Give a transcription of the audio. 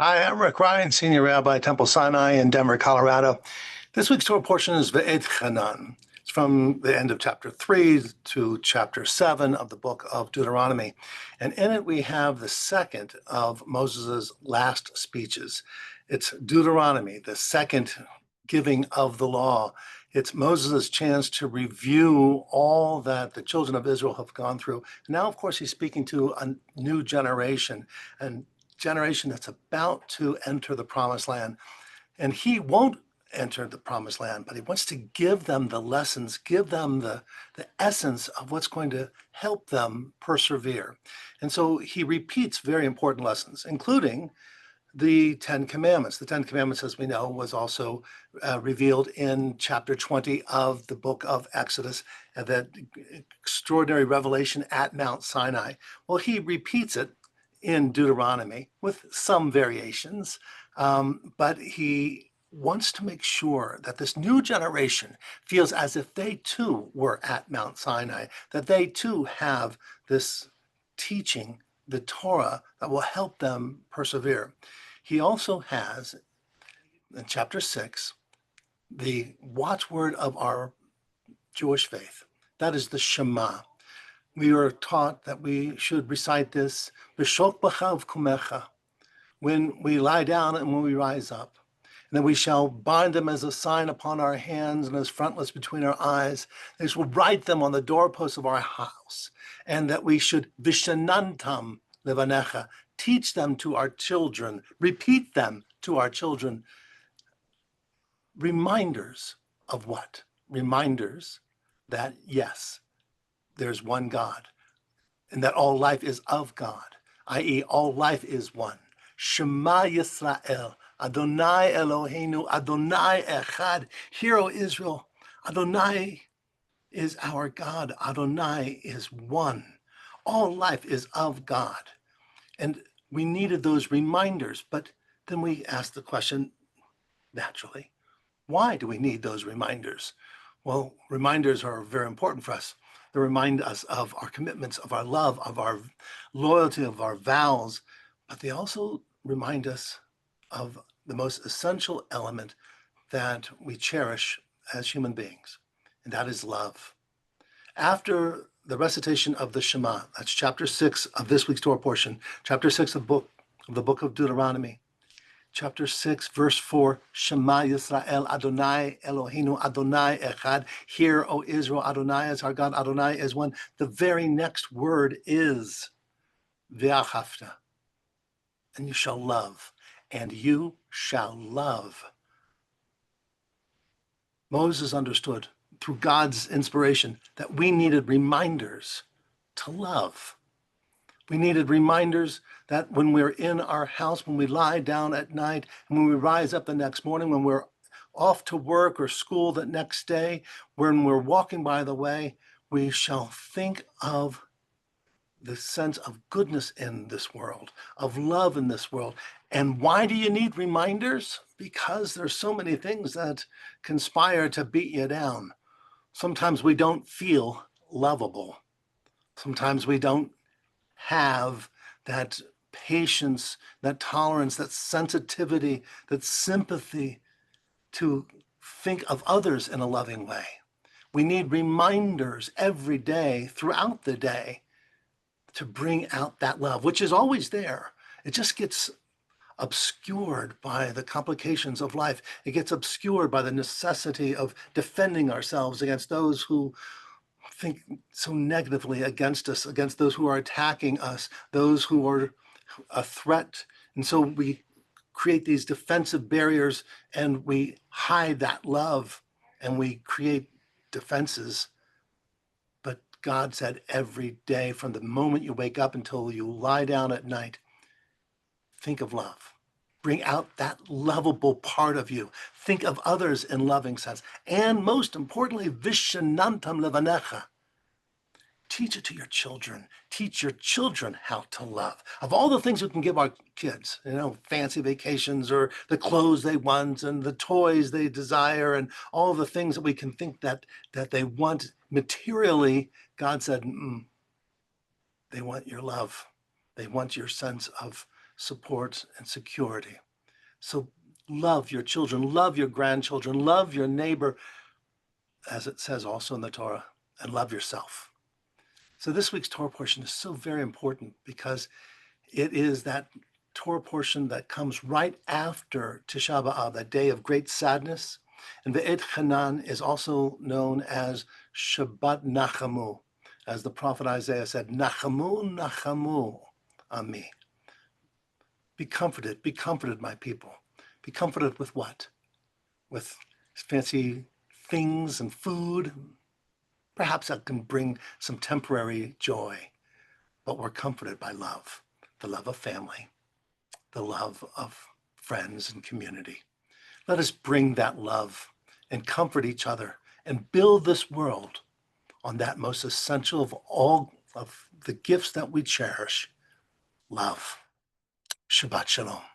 Hi, I'm Rick Rheins, Senior Rabbi at Temple Sinai in Denver, Colorado. This week's Torah portion is Ve'et Hanan. It's from the end of chapter 3 to chapter 7 of the book of Deuteronomy. And in it, we have the second of Moses' last speeches. It's Deuteronomy, the second giving of the law. It's Moses' chance to review all that the children of Israel have gone through. Now, of course, he's speaking to a new generation, and generation that's about to enter the promised land. And he won't enter the promised land, but he wants to give them the lessons, give them the essence of what's going to help them persevere. And so he repeats very important lessons, including the Ten Commandments. The Ten Commandments, as we know, was also revealed in chapter 20 of the book of Exodus, that extraordinary revelation at Mount Sinai. Well, he repeats it in Deuteronomy with some variations, but he wants to make sure that this new generation feels as if they too were at Mount Sinai, that they too have this teaching, the Torah, that will help them persevere. He also has, in chapter 6, the watchword of our Jewish faith. That is the Shema. We are taught that we should recite this, B'shok b'chav kumecha, when we lie down and when we rise up. And then we shall bind them as a sign upon our hands and as frontlets between our eyes. And we will write them on the doorposts of our house. And that we should vishanantam levanecha, teach them to our children, repeat them to our children. Reminders of what? Reminders that, yes, there's one God, and that all life is of God, i.e., all life is one. Shema Yisrael, Adonai Eloheinu, Adonai Echad. Hear, O Israel, Adonai is our God. Adonai is one. All life is of God. And we needed those reminders, but then we asked the question, naturally, why do we need those reminders? Well, reminders are very important for us. They remind us of our commitments, of our love, of our loyalty, of our vows, but they also remind us of the most essential element that we cherish as human beings, and that is love. After the recitation of the Shema, that's chapter 6 of this week's Torah portion, chapter 6 of the book of Deuteronomy, chapter 6, verse 4, Shema Yisrael, Adonai Eloheinu, Adonai Echad. Hear, O Israel, Adonai is our God, Adonai is one. The very next word is Ve'achavta, and you shall love, and you shall love. Moses understood through God's inspiration that we needed reminders to love. We needed reminders that when we're in our house, when we lie down at night, and when we rise up the next morning, when we're off to work or school the next day, when we're walking by the way, we shall think of the sense of goodness in this world, of love in this world. And why do you need reminders? Because there's so many things that conspire to beat you down. Sometimes we don't feel lovable. Sometimes we don't have that patience, that tolerance, that sensitivity, that sympathy to think of others in a loving way. We need reminders every day, throughout the day, to bring out that love, which is always there. It just gets obscured by the complications of life. It gets obscured by the necessity of defending ourselves against those who think so negatively against us, against those who are attacking us, those who are a threat. And so we create these defensive barriers and we hide that love and we create defenses. But God said every day, from the moment you wake up until you lie down at night, think of love. Bring out that lovable part of you. Think of others in loving sense. And most importantly, vishanantam levanecha. Teach it to your children. Teach your children how to love. Of all the things we can give our kids, fancy vacations or the clothes they want and the toys they desire and all the things that we can think that they want materially, God said, they want your love. They want your sense of support, and security. So love your children, love your grandchildren, love your neighbor, as it says also in the Torah, and love yourself. So this week's Torah portion is so very important because it is that Torah portion that comes right after Tisha B'Av, that day of great sadness. And Ve'et Hanan is also known as Shabbat Nachamu, as the prophet Isaiah said, Nachamu, Nachamu on me. Be comforted, my people. Be comforted with what? With fancy things and food. Perhaps that can bring some temporary joy, but we're comforted by love, the love of family, the love of friends and community. Let us bring that love and comfort each other and build this world on that most essential of all of the gifts that we cherish, love. Shabbat Shalom.